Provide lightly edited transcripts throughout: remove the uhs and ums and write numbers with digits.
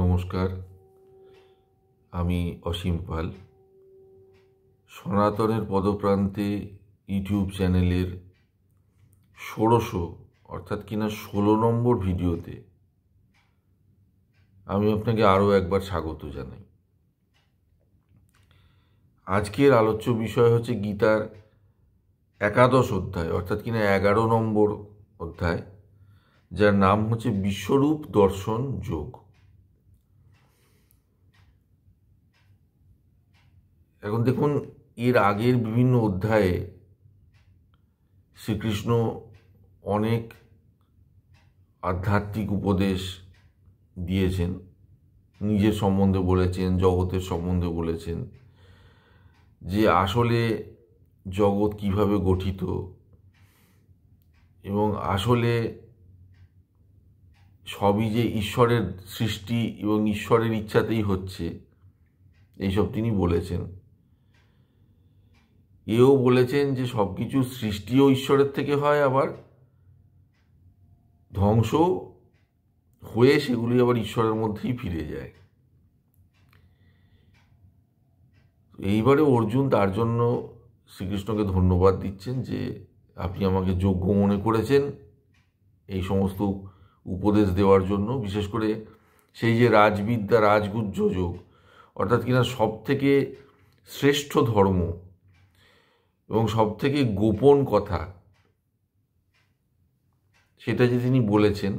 নমস্কার, আমি অসীম পাল। সনাতনের পদপ্রান্তে ইউটিউব চ্যানেলের 16 নম্বর ভিডিওতে আমি আপনাকে আরও একবার স্বাগত জানাই। আজকের আলোচ্য বিষয় হচ্ছে গীতার 11 অধ্যায়, অর্থাৎ 11 নম্বর অধ্যায়, যার নাম হচ্ছে বিশ্বরূপ দর্শন যোগ। এখন দেখুন, এর আগের বিভিন্ন অধ্যায়ে শ্রীকৃষ্ণ অনেক আধ্যাত্মিক উপদেশ দিয়েছেন, নিজের সম্বন্ধে বলেছেন, জগতের সম্বন্ধে বলেছেন, যে আসলে জগৎ কিভাবে গঠিত এবং আসলে সবই যে ঈশ্বরের সৃষ্টি এবং ঈশ্বরের ইচ্ছাতেই হচ্ছে, এইসব তিনি বলেছেন। এও বলেছেন যে সব কিছু সৃষ্টিও ঈশ্বরের থেকে হয়, আবার ধ্বংস হয়ে সেগুলি আবার ঈশ্বরের মধ্যেই ফিরে যায়। এইবারে অর্জুন তার জন্য শ্রীকৃষ্ণকে ধন্যবাদ দিচ্ছেন যে আপনি আমাকে যোগ্য মনে করেছেন এই সমস্ত উপদেশ দেওয়ার জন্য। বিশেষ করে সেই যে রাজবিদ্যা, রাজগুহ্য যোগ, অর্থাৎ সব থেকে শ্রেষ্ঠ ধর্ম এবং সব থেকে গোপন কথা, সেটা যে তিনি বলেছেন,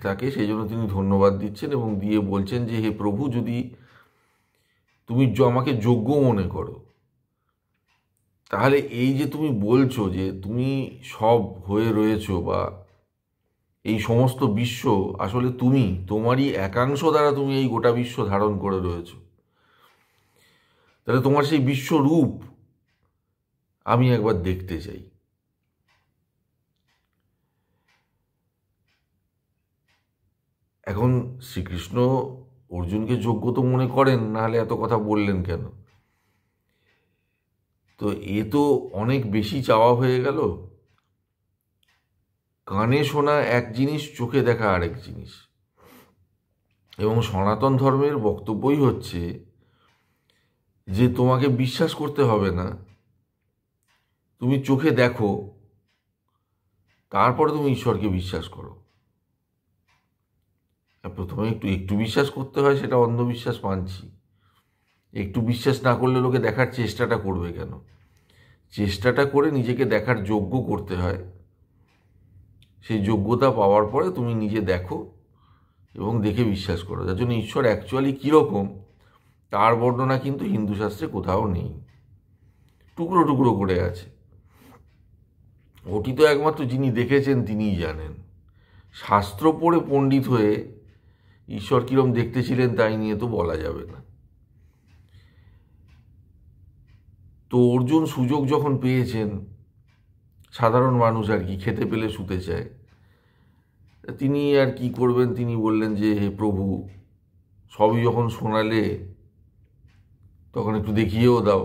তাকে সেই জন্য তিনি ধন্যবাদ দিচ্ছেন এবং দিয়ে বলছেন যে হে প্রভু, যদি তুমি আমাকে যোগ্য মনে করো, তাহলে এই যে তুমি বলছো যে তুমি সব হয়ে রয়েছো, বা এই সমস্ত বিশ্ব আসলে তোমারই একাংশ দ্বারা তুমি এই গোটা বিশ্ব ধারণ করে রয়েছো, তাহলে তোমার সেই বিশ্বরূপ আমি একবার দেখতে চাই। এখন শ্রীকৃষ্ণ অর্জুনকে যোগ্য তো মনে করেন, নাহলে এত কথা বললেন কেন? তো এ তো অনেক বেশি চাওয়া হয়ে গেল। কানে শোনা এক জিনিস, চোখে দেখা আরেক জিনিস। এবং সনাতন ধর্মের বক্তব্যই হচ্ছে যে তোমাকে বিশ্বাস করতে হবে না, তুমি চোখে দেখো, তারপরে তুমি ঈশ্বরকে বিশ্বাস করো। প্রথমে একটু বিশ্বাস করতে হয়, সেটা অন্ধবিশ্বাস মানছি। একটু বিশ্বাস না করলে লোকে দেখার চেষ্টাটা করবে কেন? চেষ্টাটা করে নিজেকে দেখার যোগ্য করতে হয়। সেই যোগ্যতা পাওয়ার পরে তুমি নিজে দেখো এবং দেখে বিশ্বাস করো। যার জন্য ঈশ্বর অ্যাকচুয়ালি কীরকম তার বর্ণনা কিন্তু হিন্দু শাস্ত্রে কোথাও নেই, টুকরো টুকরো করে আছে। ওটি তো একমাত্র যিনি দেখেছেন তিনিই জানেন। শাস্ত্র পড়ে পণ্ডিত হয়ে ঈশ্বর কিরম দেখতে ছিলেন তাই নিয়ে তো বলা যাবে না। তো অর্জুন সুযোগ যখন পেয়েছেন, সাধারণ মানুষ আর কি খেতে পেলে শুতে চায়, তিনি আর কি করবেন, তিনি বললেন যে হে প্রভু, সবই যখন শোনালে তখন একটু দেখিয়েও দাও।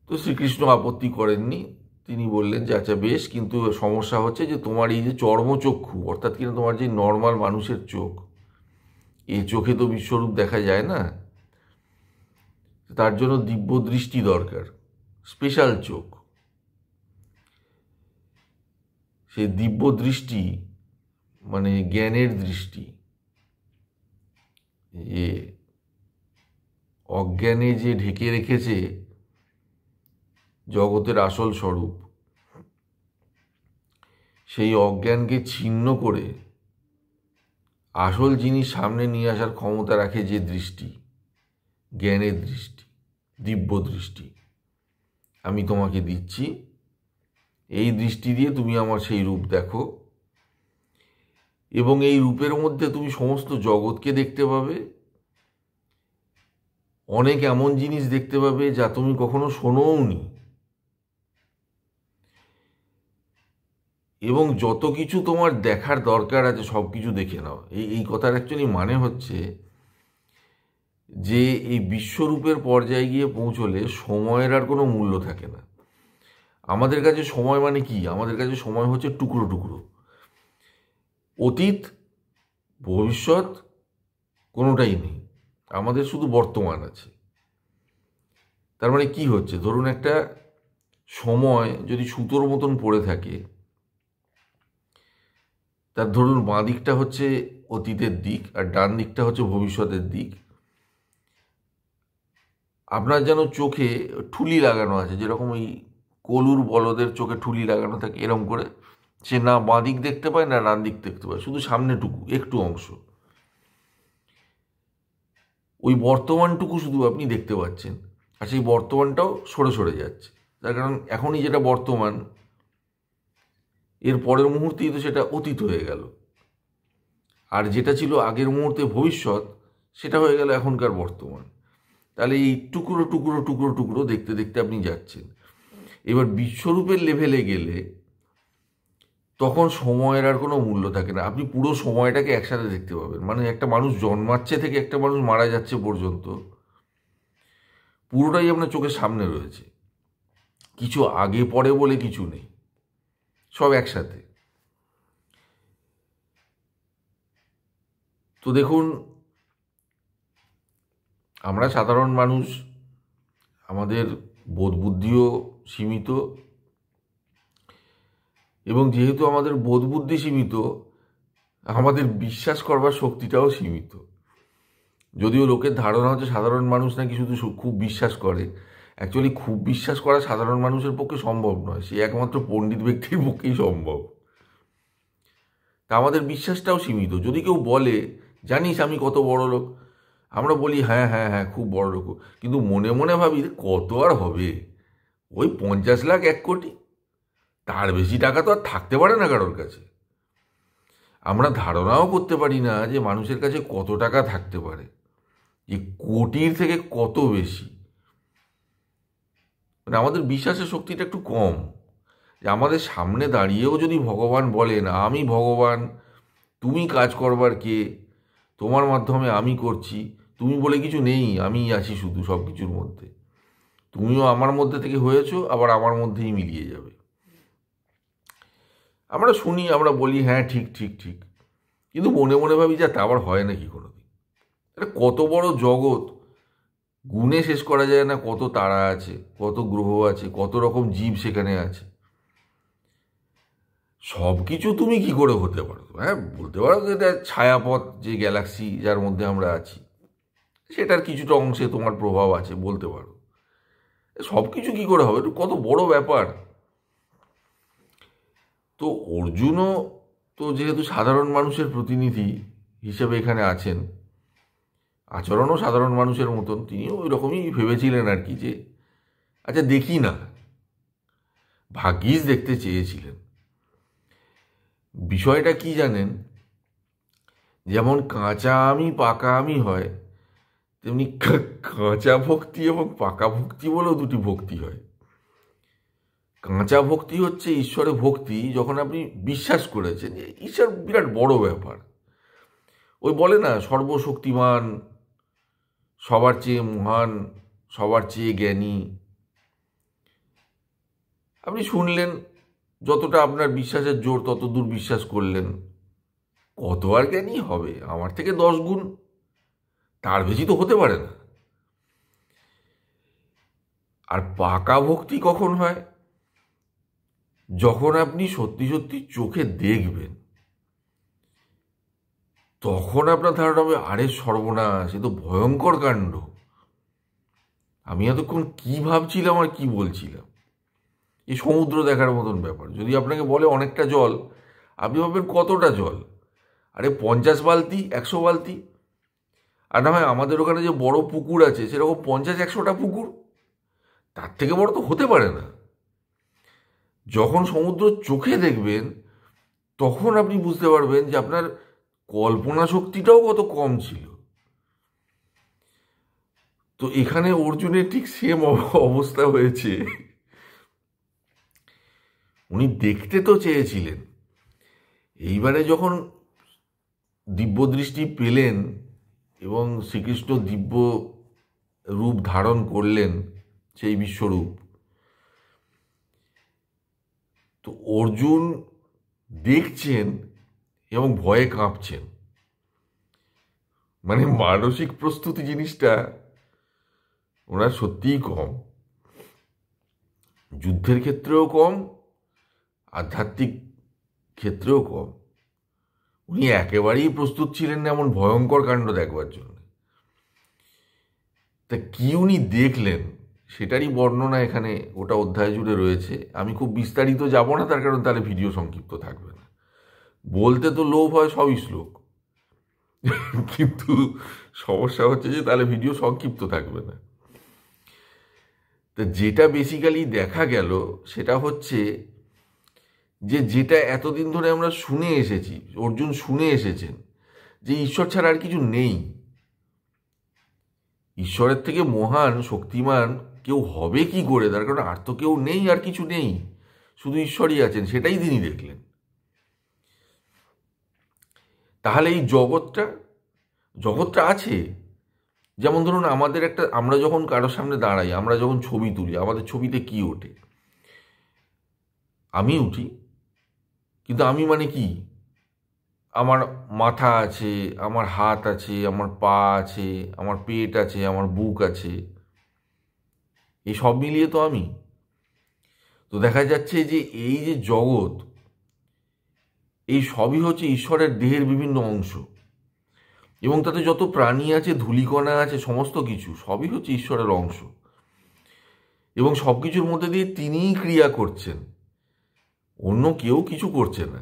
তো শ্রীকৃষ্ণ আপত্তি করেননি, তিনি বললেন যে আচ্ছা বেশ, কিন্তু সমস্যা হচ্ছে যে তোমার এই যে চর্মচক্ষু, অর্থাৎ তোমার যে নর্মাল মানুষের চোখ, এই চোখে তো বিশ্বরূপ দেখা যায় না, তার জন্য দিব্য দৃষ্টি দরকার, স্পেশাল চোখ। সেই দিব্য দৃষ্টি মানে জ্ঞানের দৃষ্টি, যে অজ্ঞানে যে ঢেকে রেখেছে জগতের আসল স্বরূপ, সেই অজ্ঞানকে ছিন্ন করে আসল জিনিস সামনে নিয়ে আসার ক্ষমতা রাখে যে দৃষ্টি, জ্ঞানের দৃষ্টি, দিব্য দৃষ্টি, আমি তোমাকে দিচ্ছি। এই দৃষ্টি দিয়ে তুমি আমার সেই রূপ দেখো, এবং এই রূপের মধ্যে তুমি সমস্ত জগৎকে দেখতে পাবে, অনেক এমন জিনিস দেখতে পাবে যা তুমি কখনো শোনোওনি, এবং যত কিছু তোমার দেখার দরকার আছে সব কিছু দেখে নাও। এই কথার অ্যাকচুয়ালি মানে হচ্ছে যে এই বিশ্বরূপের পর্যায়ে গিয়ে পৌঁছলে সময়ের আর কোনো মূল্য থাকে না। আমাদের কাছে সময় মানে কি? আমাদের কাছে সময় হচ্ছে টুকরো টুকরো। অতীত, ভবিষ্যৎ কোনোটাই নেই, আমাদের শুধু বর্তমান আছে। তার মানে কি হচ্ছে, ধরুন একটা সময় যদি সুতোর মতন পড়ে থাকে, তার ধরুন বাঁ দিকটা হচ্ছে অতীতের দিক আর ডান দিকটা হচ্ছে ভবিষ্যতের দিক। আপনার যেন চোখে ঠুলি লাগানো আছে, যেরকম ওই কলুর বলদের চোখে ঠুলি লাগানো থাকে, এরকম করে সে না বাঁ দিক দেখতে পায় না ডান দিক দেখতে পায়, শুধু সামনেটুকু একটু অংশ, ওই বর্তমানটুকু শুধু আপনি দেখতে পাচ্ছেন। আর সেই বর্তমানটাও সরে সরে যাচ্ছে, তার কারণ এখনই যেটা বর্তমান, এর পরের মুহূর্তেই তো সেটা অতীত হয়ে গেল, আর যেটা ছিল আগের মুহূর্তে ভবিষ্যৎ, সেটা হয়ে গেল এখনকার বর্তমান। তাহলে এই টুকরো টুকরো টুকরো টুকরো দেখতে দেখতে আপনি যাচ্ছেন। এবার বিশ্বরূপের লেভেলে গেলে তখন সময়ের আর কোনো মূল্য থাকে না, আপনি পুরো সময়টাকে একসাথে দেখতে পাবেন। মানে একটা মানুষ জন্মাচ্ছে থেকে একটা মানুষ মারা যাচ্ছে পর্যন্ত পুরোটাই আপনার চোখের সামনে রয়েছে, কিছু আগে পরে বলে কিছু নেই, সব একসাথে। তো দেখুন, আমরা সাধারণ মানুষ, আমাদের বোধ বুদ্ধিও সীমিত, এবং যেহেতু আমাদের বোধ বুদ্ধি সীমিত, আমাদের বিশ্বাস করবার শক্তিটাও সীমিত। যদিও লোকের ধারণা হচ্ছে সাধারণ মানুষ নাকি শুধু খুব বিশ্বাস করে, অ্যাকচুয়ালি খুব বিশ্বাস করা সাধারণ মানুষের পক্ষে সম্ভব নয়, সে একমাত্র পণ্ডিত ব্যক্তির পক্ষেই সম্ভব। তা আমাদের বিশ্বাসটাও সীমিত। যদি কেউ বলে, জানিস আমি কত বড় লোক, আমরা বলি হ্যাঁ হ্যাঁ হ্যাঁ খুব বড় লোক, কিন্তু মনে মনে ভাবি কত আর হবে, ওই 50 লাখ 1 কোটি, তার বেশি টাকা তো আর থাকতে পারে না কারোর কাছে। আমরা ধারণাও করতে পারি না যে মানুষের কাছে কত টাকা থাকতে পারে, যে কোটির থেকে কত বেশি। মানে আমাদের বিশ্বাসের শক্তিটা একটু কম, যে আমাদের সামনে দাঁড়িয়েও যদি ভগবান বলেন আমি ভগবান, তুমি কাজ করবার কে, তোমার মাধ্যমে আমি করছি, তুমি বলে কিছু নেই, আমি আছি শুধু সব কিছুর মধ্যে, তুমিও আমার মধ্যে থেকে হয়েছো, আবার আমার মধ্যেই মিলিয়ে যাবে। আমরা শুনি, আমরা বলি হ্যাঁ ঠিক ঠিক ঠিক, কিন্তু মনে মনে ভাবি যা তা আবার হয় নাকি কোনোদিন? এটা কত বড় জগৎ, গুণে শেষ করা যায় না, কত তারা আছে, কত গ্রহ আছে, কত রকম জীব সেখানে আছে। সব কিছু তুমি কি করে হতে পারো? হ্যাঁ বলতে পারো যে এটা ছায়াপথ, যে গ্যালাক্সি যার মধ্যে আমরা আছি সেটার কিছুটা অংশে তোমার প্রভাব আছে, বলতে পারো। সব কিছু কি করে হবে? কত বড় ব্যাপার। তো অর্জুনও তো যেহেতু সাধারণ মানুষের প্রতিনিধি হিসেবে এখানে আছেন, আচরণও সাধারণ মানুষের মতন, তিনিও ওই রকমই ভেবেছিলেন আর কি, যে আচ্ছা দেখি না, ভাগ্যিস দেখতে চেয়েছিলেন। বিষয়টা কি জানেন, যেমন কাঁচা আমি পাকা আমি হয়, তেমনি কাঁচা ভক্তি এবং পাকা ভক্তি বলেও দুটি ভক্তি হয়। কাঁচা ভক্তি হচ্ছে ঈশ্বরে ভক্তি, যখন আপনি বিশ্বাস করেছেন যে ঈশ্বর বিরাট বড় ব্যাপার। ওই বলে না সর্বশক্তিমান, সবার চেয়ে মহান, সবার চেয়ে জ্ঞানী। আপনি শুনলেন, যতটা আপনার বিশ্বাসের জোর তত দূর বিশ্বাস করলেন, কত আর জ্ঞানী হবে, আমার থেকে 10 গুণ, তার বেশি তো হতে পারে না। আর পাকা ভক্তি কখন হয়? যখন আপনি সত্যি সত্যি চোখে দেখবেন, তখন আপনার ধারণা হবে আরে সর্বনাশ, এ তো ভয়ঙ্কর কাণ্ড, আমি এতক্ষণ কি ভাবছিলাম আর কি বলছিলাম। এই সমুদ্র দেখার মতন ব্যাপার। যদি আপনাকে বলে অনেকটা জল, আপনি ভাববেন কতটা জল, আরে 50 বালতি 100 বালতি। আর না হয় আমাদের ওখানে যে বড় পুকুর আছে সেরকম 50-100টা পুকুর, তার থেকে বড় তো হতে পারে না। যখন সমুদ্র চোখে দেখবেন, তখন আপনি বুঝতে পারবেন যে আপনার কল্পনা শক্তিটাও কত কম ছিল। তো এখানে অর্জুনের ঠিক সেম অবস্থা হয়েছে। উনি দেখতে তো চেয়েছিলেন, এইবারে যখন দিব্য দৃষ্টি পেলেন এবং শ্রীকৃষ্ণ দিব্য রূপ ধারণ করলেন, সেই বিশ্বরূপ, তো অর্জুন দেখছেন এবং ভয়ে কাঁপছেন, মানে মানসিক প্রস্তুতি জিনিসটা ওনার সত্যিই কম, যুদ্ধের ক্ষেত্রেও কম, আধ্যাত্মিক ক্ষেত্রেও কম। উনি একেবারেই প্রস্তুত ছিলেন না এমন ভয়ঙ্কর কাণ্ড দেখবার জন্য। তা কি উনি দেখলেন সেটারই বর্ণনা এখানে ওটা অধ্যায় জুড়ে রয়েছে। আমি খুব বিস্তারিত যাব না, তার কারণ তাহলে ভিডিও সংক্ষিপ্ত থাকবে না। বলতে তো লোভ হয় সবই শ্লোক, কিন্তু সমস্যা হচ্ছে যে তাহলে ভিডিও সংক্ষিপ্ত থাকবে না। তা যেটা বেসিক্যালি দেখা গেল সেটা হচ্ছে যে যেটা এতদিন ধরে আমরা শুনে এসেছি, অর্জুন শুনে এসেছেন, যে ঈশ্বর ছাড়া আর কিছু নেই, ঈশ্বরের থেকে মহান শক্তিমান কেউ হবে কি করে, তার কারণ আর তো কেউ নেই, আর কিছু নেই, শুধু ঈশ্বরই আছেন, সেটাই তিনি দেখলেন। তাহলে এই জগৎটা আছে। যেমন ধরুন আমরা যখন কারোর সামনে দাঁড়াই, আমরা যখন ছবি তুলি, আমাদের ছবিতে কি ওঠে? আমি উঠি, কিন্তু আমি মানে কি? আমার মাথা আছে, আমার হাত আছে, আমার পা আছে, আমার পেট আছে, আমার বুক আছে, এই সব মিলিয়ে তো আমি। তো দেখা যাচ্ছে যে এই যে জগৎ, এই সবই হচ্ছে ঈশ্বরের দেহের বিভিন্ন অংশ, এবং তাতে যত প্রাণী আছে, ধূলিকণা আছে, সমস্ত কিছু সবই হচ্ছে ঈশ্বরের অংশ, এবং সব কিছুর মধ্যে দিয়ে তিনিই ক্রিয়া করছেন, অন্য কেউ কিছু করছে না।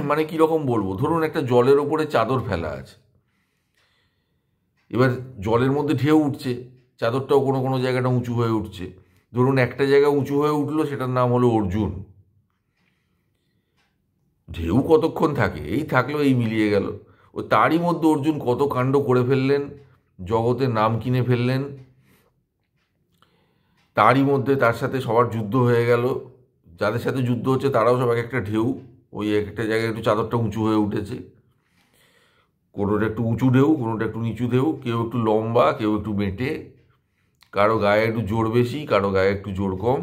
মানে কীরকম বলবো, ধরুন একটা জলের ওপরে চাদর ফেলা আছে, এবার জলের মধ্যে ঢেউ উঠছে, চাদরটাও কোনো কোনো জায়গাটা উঁচু হয়ে উঠছে। ধরুন একটা জায়গা উঁচু হয়ে উঠলো, সেটার নাম হলো অর্জুন। ঢেউ কতক্ষণ থাকে? এই থাকলো, এই মিলিয়ে গেল। ও তারই মধ্যে অর্জুন কত কাণ্ড করে ফেললেন, জগতের নাম কিনে ফেললেন, তারই মধ্যে তার সাথে সবার যুদ্ধ হয়ে গেল, যাদের সাথে যুদ্ধ হচ্ছে তারাও সব এক একটা ঢেউ, ওই একটা জায়গায় একটু চাদরটা উঁচু হয়ে উঠেছে, কোনোটা একটু উঁচু ঢেউ, কোনোটা একটু নিচু ঢেউ, কেউ একটু লম্বা, কেউ একটু বেঁটে, কারো গায়ে একটু জোর বেশি, কারো গায়ে একটু জোর কম,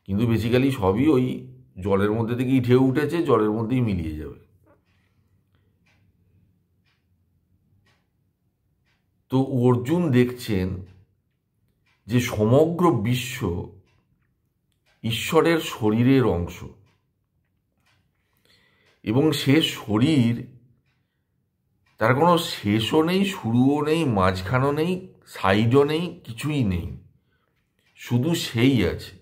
কিন্তু বেসিক্যালি সবই ওই জলের মধ্যে থেকেই ঢেউ উঠেছে, জলের মধ্যেই মিলিয়ে যাবে। তো অর্জুন দেখছেন যে সমগ্র বিশ্ব ঈশ্বরের শরীরের অংশ, এবং সে শরীর, তার কোনো শেষও নেই, শুরুও নেই, মাঝখানও নেই, সাইডও নেই, কিছুই নেই, শুধু সেই আছে।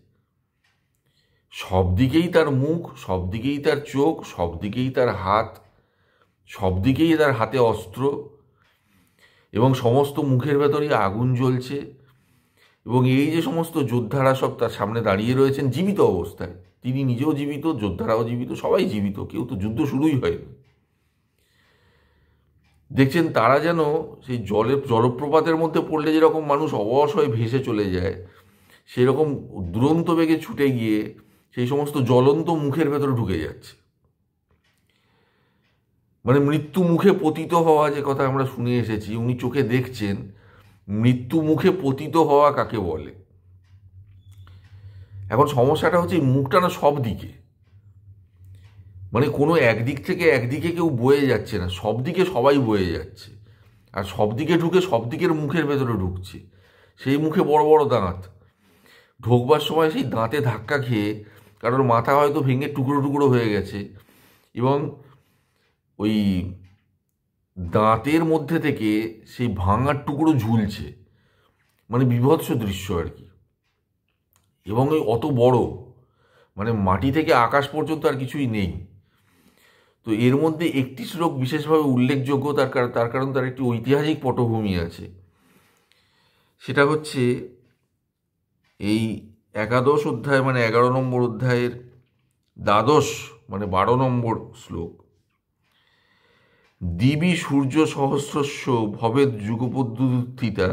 সব দিকেই তার মুখ, সব দিকেই তার চোখ, সব দিকেই তার হাত, সব দিকেই তার হাতে অস্ত্র, এবং সমস্ত মুখের ভেতরেই আগুন জ্বলছে, এবং এই যে সমস্ত যোদ্ধারা সব তার সামনে দাঁড়িয়ে রয়েছেন জীবিত অবস্থায়, তিনি নিজেও জীবিত, যোদ্ধারাও জীবিত, সবাই জীবিত, কেউ তো যুদ্ধ শুরুই হয়নি। দেখছেন তারা যেন সেই জলপ্রপাতের মধ্যে পড়লে যেরকম মানুষ অবশ হয়ে ভেসে চলে যায়, সেরকম দুরন্ত বেগে ছুটে গিয়ে সেই সমস্ত জ্বলন্ত মুখের ভেতরে ঢুকে যাচ্ছে। মানে মৃত্যু মুখে পতিত হওয়া, যে কথা আমরা শুনে এসেছি, উনি চোখে দেখছেন মৃত্যু মুখে পতিত হওয়া কাকে বলে। এখন সমস্যাটা হচ্ছে এই মুখটা না সব দিকে, মানে কোনো একদিক থেকে একদিকে কেউ বয়ে যাচ্ছে না, সব দিকে সবাই বয়ে যাচ্ছে, আর সব দিকে ঢুকে সব দিকের মুখের ভেতরে ঢুকছে। সেই মুখে বড় বড় দাঁত, ঢোকবার সময় সেই দাঁতে ধাক্কা খেয়ে কারোর মাথা হয়তো ভেঙে টুকরো টুকরো হয়ে গেছে, এবং ওই দাঁতের মধ্যে থেকে সেই ভাঙার টুকরো ঝুলছে, মানে বিভৎস দৃশ্য আর কি। এবং ওই অত বড়, মানে মাটি থেকে আকাশ পর্যন্ত আর কিছুই নেই। তো এর মধ্যে একটি শ্লোক বিশেষভাবে উল্লেখযোগ্য, তার কারণ তার একটি ঐতিহাসিক পটভূমি আছে। সেটা হচ্ছে এই 11 অধ্যায়, মানে 11 নম্বর অধ্যায়ের দ্বাদশ, মানে 12 নম্বর শ্লোক। দিবি সূর্য সহস্রস্য ভবেদ যুগপদ্ধতিতা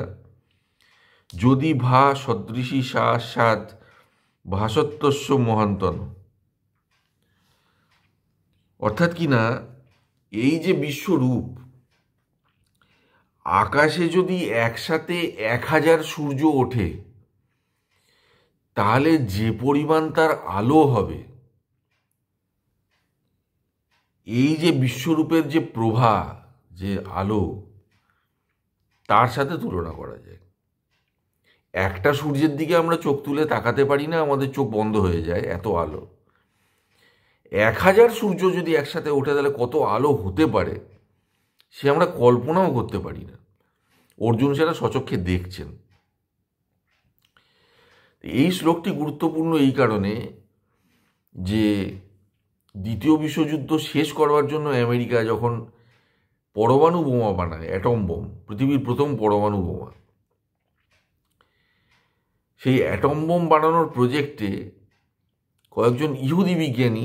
যদি ভা সদৃশী সাত ভাসত্বস্য মহান্তন। অর্থাৎ কি না, এই যে বিশ্বরূপ, আকাশে যদি একসাথে 1000 সূর্য ওঠে, তাহলে যে পরিমাণ তার আলো হবে, এই যে বিশ্বরূপের যে প্রভা, যে আলো, তার সাথে তুলনা করা যায়। একটা সূর্যের দিকে আমরা চোখ তুলে তাকাতে পারি না, আমাদের চোখ বন্ধ হয়ে যায়, এত আলো। 1000 সূর্য যদি একসাথে ওঠে তাহলে কত আলো হতে পারে সে আমরা কল্পনাও করতে পারি না। অর্জুন সেটা স্বচক্ষে দেখছেন। এই শ্লোকটি গুরুত্বপূর্ণ এই কারণে যে দ্বিতীয় বিশ্বযুদ্ধ শেষ করবার জন্য আমেরিকা যখন পরমাণু বোমা বানায়, অ্যাটম বোম, পৃথিবীর প্রথম পরমাণু বোমা, সেই অ্যাটম বোম বানানোর প্রজেক্টে কয়েকজন ইহুদি বিজ্ঞানী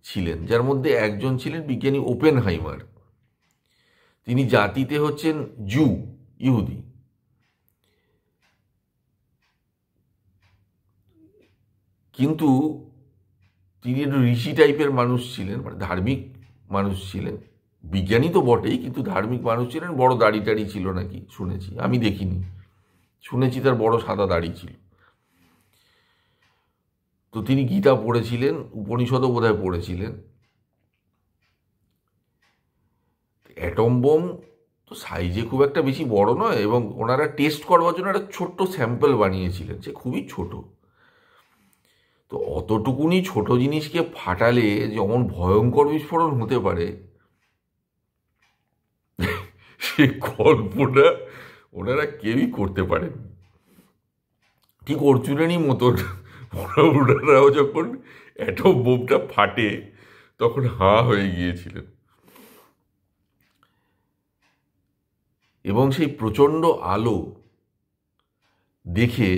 ছিলেন, যার মধ্যে একজন ছিলেন বিজ্ঞানী ওপেনহাইমার। তিনি জাতিতে হচ্ছেন জু, ইহুদি। কিন্তু তিনি একটু ঋষি টাইপের মানুষ ছিলেন, মানে ধার্মিক মানুষ ছিলেন। বিজ্ঞানী তো বটেই, কিন্তু ধার্মিক মানুষ ছিলেন। বড় দাড়ি টাড়ি ছিল নাকি শুনেছি, আমি দেখিনি, শুনেছি তার বড় সাদা দাড়ি ছিল। তো তিনি গীতা পড়েছিলেন, উপনিষদও বোধহয় পড়েছিলেন। অ্যাটম বোম তো সাইজে খুব একটা বেশি বড় নয়, এবং ওনারা টেস্ট করবার জন্য একটা ছোট্ট স্যাম্পল বানিয়েছিলেন, সে খুবই ছোট। তো অতটুকুনি ছোট জিনিসকে ফাটালে যেমন ভয়ঙ্কর বিস্ফোরণ হতে পারে, সে কল্পনা ওনারা কেউই করতে পারেন। ঠিক অর্জুনেরই মতন ওনারাও যখন অ্যাটম বোমটা ফাটে তখন হাঁ হয়ে গিয়েছিলেন। এবং সেই প্রচণ্ড আলো দেখে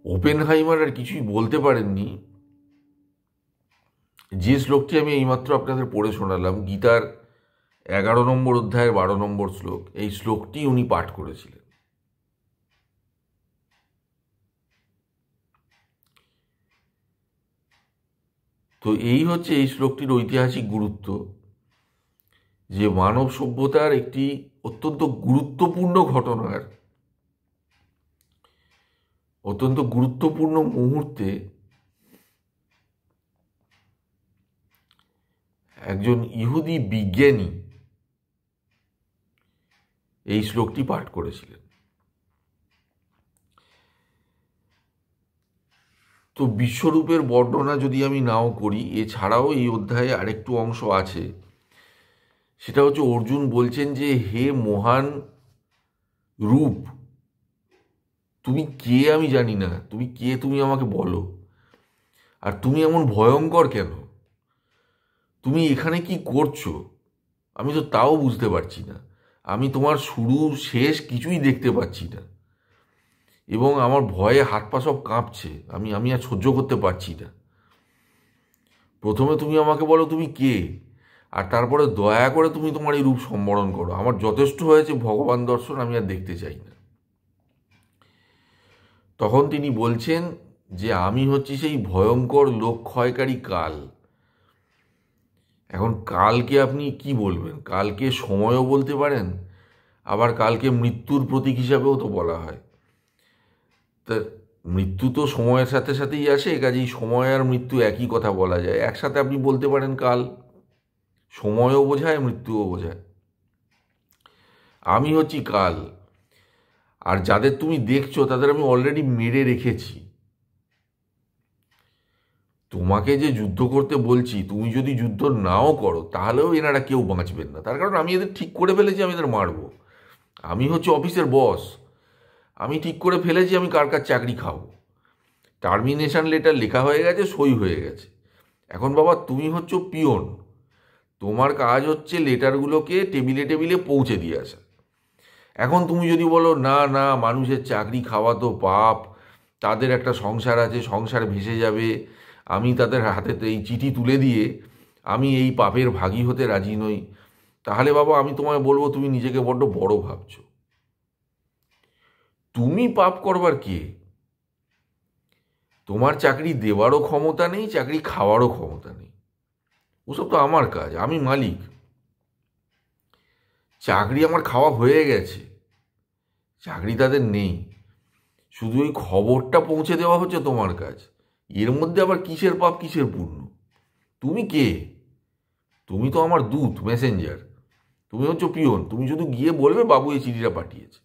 ওপেনহাইমার আর কিছুই বলতে পারেননি। যে শ্লোকটি আমি এইমাত্র আপনাদের পড়ে শোনালাম, গীতার 11 নম্বর অধ্যায়ের 12 নম্বর শ্লোক, এই শ্লোকটি উনি পাঠ করেছিলেন। তো এই হচ্ছে এই শ্লোকটির ঐতিহাসিক গুরুত্ব, যে মানব সভ্যতার একটি অত্যন্ত গুরুত্বপূর্ণ ঘটনার, অত্যন্ত গুরুত্বপূর্ণ মুহূর্তে একজন ইহুদি বিজ্ঞানী এই শ্লোকটি পাঠ করেছিলেন। তো বিশ্বরূপের বর্ণনা যদি আমি নাও করি, এছাড়াও এই অধ্যায়ে আরেকটু অংশ আছে। সেটা হচ্ছে অর্জুন বলছেন যে, হে মহান রূপ, তুমি কে আমি জানি না, তুমি কে, তুমি আমাকে বলো। আর তুমি এমন ভয়ঙ্কর কেন? তুমি এখানে কি করছো? আমি তো তাও বুঝতে পারছি না। আমি তোমার শুরু শেষ কিছুই দেখতে পাচ্ছি না, এবং আমার ভয়ে হাত পা সব কাঁপছে। আমি আর সহ্য করতে পারছি না। প্রথমে তুমি আমাকে বলো তুমি কে, আর তারপরে দয়া করে তুমি তোমার এই রূপ সম্বরণ করো। আমার যথেষ্ট হয়েছে ভগবান দর্শন, আমি আর দেখতে চাই না। তখন তিনি বলছেন যে, আমি হচ্ছি সেই ভয়ঙ্কর লোক ক্ষয়কারী কাল। এখন কালকে আপনি কি বলবেন? কালকে সময়ও বলতে পারেন, আবার কালকে মৃত্যুর প্রতীক হিসাবেও তো বলা হয়। তা মৃত্যু তো সময়ের সাথে সাথেই আসে, কাজেই সময় আর মৃত্যু একই কথা বলা যায়। একসাথে আপনি বলতে পারেন কাল, সময়ও বোঝায় মৃত্যুও বোঝায়। আমি হচ্ছি কাল, আর যাদের তুমি দেখছো তাদের আমি অলরেডি মেরে রেখেছি। তোমাকে যে যুদ্ধ করতে বলছি, তুমি যদি যুদ্ধ নাও করো তাহলেও এনারা কেউ বাঁচবেন না। তার কারণ আমি এদের ঠিক করে ফেলেছি, আমি এদের মারবো। আমি হচ্ছে অফিসের বস, আমি ঠিক করে ফেলেছি আমি কার কার চাকরি খাবো। টার্মিনেশন লেটার লেখা হয়ে গেছে, সই হয়ে গেছে। এখন বাবা তুমি হচ্ছে পিয়ন, তোমার কাজ হচ্ছে লেটারগুলোকে টেবিলে টেবিলে পৌঁছে দিয়ে আসা। এখন তুমি যদি বলো না না, মানুষের চাকরি খাওয়া তো পাপ, তাদের একটা সংসার আছে, সংসার ভেসে যাবে, আমি তাদের হাতে এই চিঠি তুলে দিয়ে আমি এই পাপের ভাগী হতে রাজি নই, তাহলে বাবা আমি তোমায় বলবো তুমি নিজেকে বড্ড বড় ভাবছো। তুমি পাপ করবার কে? তোমার চাকরি দেওয়ারও ক্ষমতা নেই, চাকরি খাওয়ারও ক্ষমতা নেই। ওসব তো আমার কাজ, আমি মালিক। চাকরি আমার খাওয়া হয়ে গেছে, চাকরি তাদের নেই, শুধু ওই খবরটা পৌঁছে দেওয়া হচ্ছে তোমার কাজ। এর মধ্যে আবার কিসের পাপ কিসের পুণ্য? তুমি কে? তুমি তো আমার দূত, মেসেঞ্জার। তুমি হচ্ছে পিয়ন, তুমি শুধু গিয়ে বলবে বাবু এই চিঠিটা পাঠিয়েছে।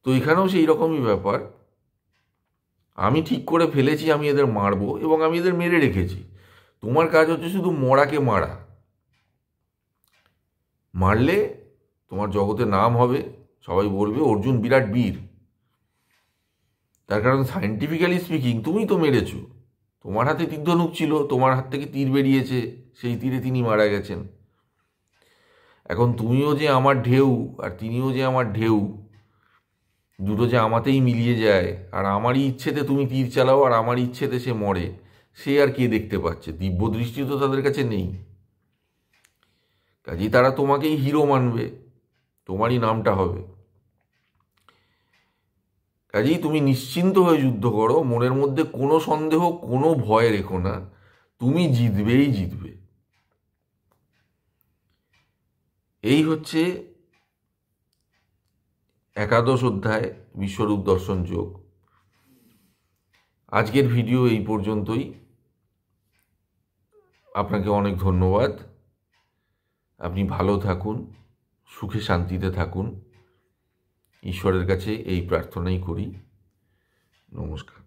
তো এখানেও সেই রকমই ব্যাপার। আমি ঠিক করে ফেলেছি আমি এদের মারবো, এবং আমি এদের মেরে রেখেছি। তোমার কাজ হচ্ছে শুধু মরাকে মারা। মারলে তোমার জগতে নাম হবে, সবাই বলবে অর্জুন বিরাট বীর। তার কারণ সায়েন্টিফিক্যালি স্পিকিং তুমি তো মেরেছ। তোমার হাতে তীরধনুক ছিল, তোমার হাত থেকে তীর বেরিয়েছে, সেই তীরে তিনি মারা গেছেন। এখন তুমিও যে আমার ঢেউ আর তিনিও যে আমার ঢেউ, দুটো যে আমাতেই মিলিয়ে যায়, আর আমারই ইচ্ছেতে তুমি তীর চালাও আর আমার ইচ্ছেতে সে মরে, সে আর কে দেখতে পাচ্ছে? দিব্য দৃষ্টি তো তাদের কাছে নেই। কাজেই তারা তোমাকেই হিরো মানবে, তোমারই নামটা হবে। কাজেই তুমি নিশ্চিন্ত হয়ে যুদ্ধ করো, মনের মধ্যে কোনো সন্দেহ কোনো ভয় রেখো না, তুমি জিতবেই জিতবে। এই হচ্ছে একাদশ অধ্যায়, বিশ্বরূপ দর্শন যোগ। আজকের ভিডিও এই পর্যন্তই। আপনাকে অনেক ধন্যবাদ। আপনি ভালো থাকুন, সুখে শান্তিতে থাকুন, ঈশ্বরের কাছে এই প্রার্থনাই করি। নমস্কার।